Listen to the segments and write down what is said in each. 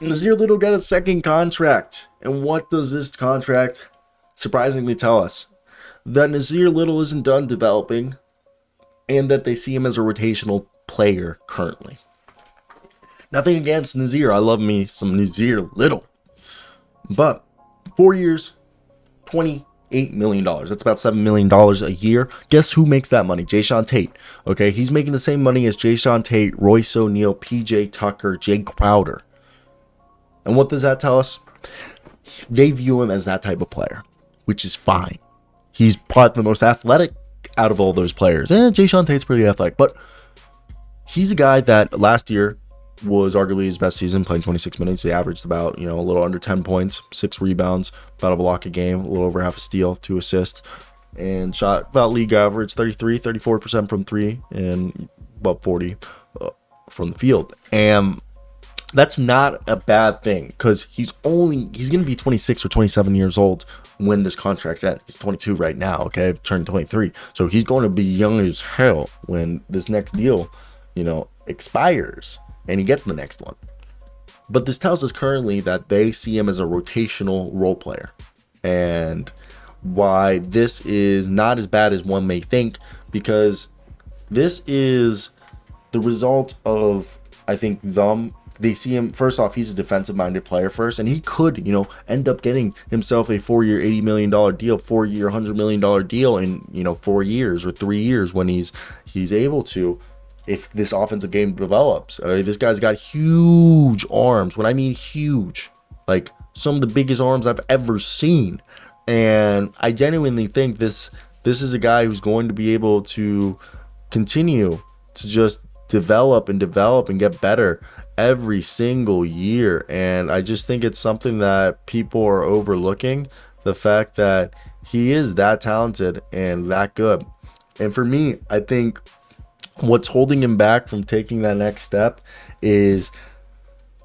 Nassir Little got a second contract. And what does this contract surprisingly tell us? That Nassir Little isn't done developing and that they see him as a rotational player currently. Nothing against Nassir. I love me some Nassir Little. But 4 years, $28 million. That's about $7 million a year. Guess who makes that money? Jayshawn Tate. Okay, he's making the same money as Jayshawn Tate, Royce O'Neal, PJ Tucker, Jay Crowder. And what does that tell us? They view him as that type of player, which is fine. He's probably the most athletic out of all those players. Jayshawn Tate's pretty athletic, but he's a guy that last year was arguably his best season, playing 26 minutes. He averaged about, a little under 10 points, 6 rebounds, about a block a game, a little over half a steal, 2 assists, and shot about league average 34% from 3 and about 40 from the field. And that's not a bad thing because he's going to be 26 or 27 years old when this contract's end. He's 22 right now, okay? Turned 23. So he's going to be young as hell when this next deal, expires and he gets the next one. But this tells us currently that they see him as a rotational role player. And why this is not as bad as one may think, because this is the result of, I think, they see him, first off, he's a defensive-minded player first, and he could, end up getting himself a 4-year, $80 million deal, 4-year, $100 million deal in, 4 years or 3 years when he's able to, if this offensive game develops. This guy's got huge arms. When I mean huge, like some of the biggest arms I've ever seen. And I genuinely think this is a guy who's going to be able to continue to just develop and get better every single year. And I just think it's something that people are overlooking, the fact that he is that talented and that good. And for me, I think what's holding him back from taking that next step is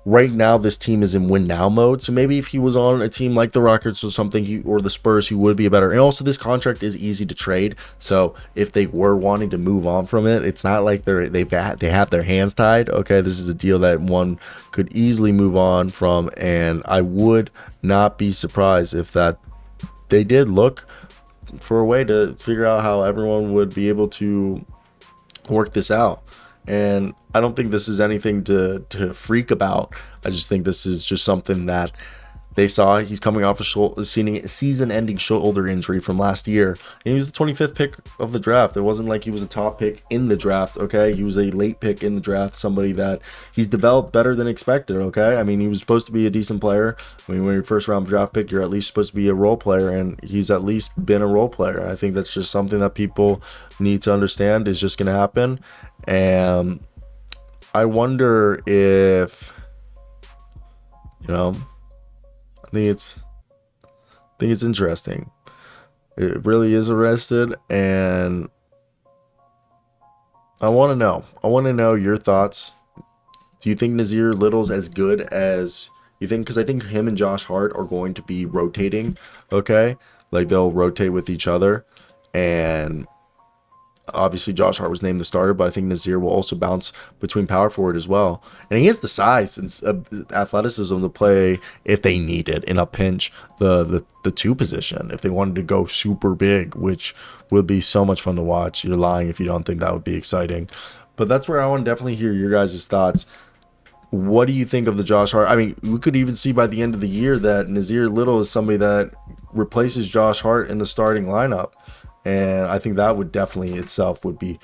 right now this team is in win now mode. So maybe if he was on a team like the Rockets or something, or the Spurs, he would be better. And also this contract is easy to trade. So if they were wanting to move on from it, it's not like they have their hands tied. Okay, this is a deal that one could easily move on from, and I would not be surprised if that they did look for a way to figure out how everyone would be able to work this out. And I don't think this is anything to freak about. I just think this is just something that they saw. He's coming off a season-ending shoulder injury from last year. And he was the 25th pick of the draft. It wasn't like he was a top pick in the draft, okay? He was a late pick in the draft, somebody that he's developed better than expected, okay? I mean, he was supposed to be a decent player. I mean, when you're first-round draft pick, you're at least supposed to be a role player, and he's at least been a role player. I think that's just something that people need to understand is just going to happen. And I wonder if, I think it's interesting. It really is arrested, and I want to know your thoughts. Do you think Nassir Little's as good as you think? Because I think him and Josh Hart are going to be rotating. Okay, like they'll rotate with each other, and obviously Josh Hart was named the starter, but I think Nassir will also bounce between power forward as well. And he has the size and athleticism to play, if they need it, in a pinch, the 2 position, if they wanted to go super big, which would be so much fun to watch. You're lying if you don't think that would be exciting. But that's where I want to definitely hear your guys' thoughts. What do you think of the Josh Hart? I mean, we could even see by the end of the year that Nassir Little is somebody that replaces Josh Hart in the starting lineup. And I think that would definitely itself would be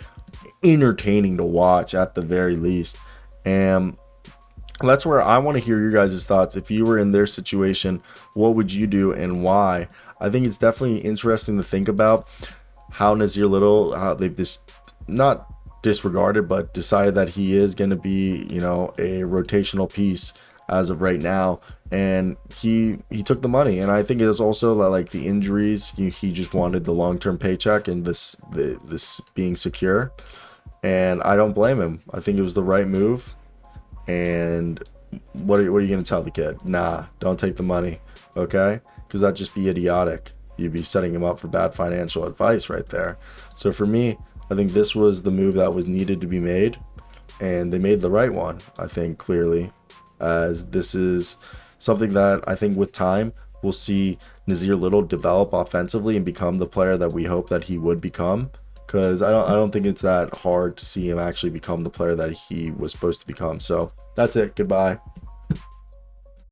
entertaining to watch at the very least. And that's where I want to hear your guys' thoughts. If you were in their situation, what would you do and why? I think it's definitely interesting to think about how Nassir Little, how they've not disregarded, but decided that he is going to be, a rotational piece as of right now. And he took the money, and I think it was also that, like, the injuries, he just wanted the long-term paycheck and this being secure, and I don't blame him. I think it was the right move. And what are you going to tell the kid? Nah, don't take the money, okay? Because that'd just be idiotic. You'd be setting him up for bad financial advice right there. So for me, I think this was the move that was needed to be made, and they made the right one, I think, clearly. as this is something that I think with time we'll see Nassir Little develop offensively and become the player that we hope that he would become. Because I don't think it's that hard to see him actually become the player that he was supposed to become. So that's it. Goodbye.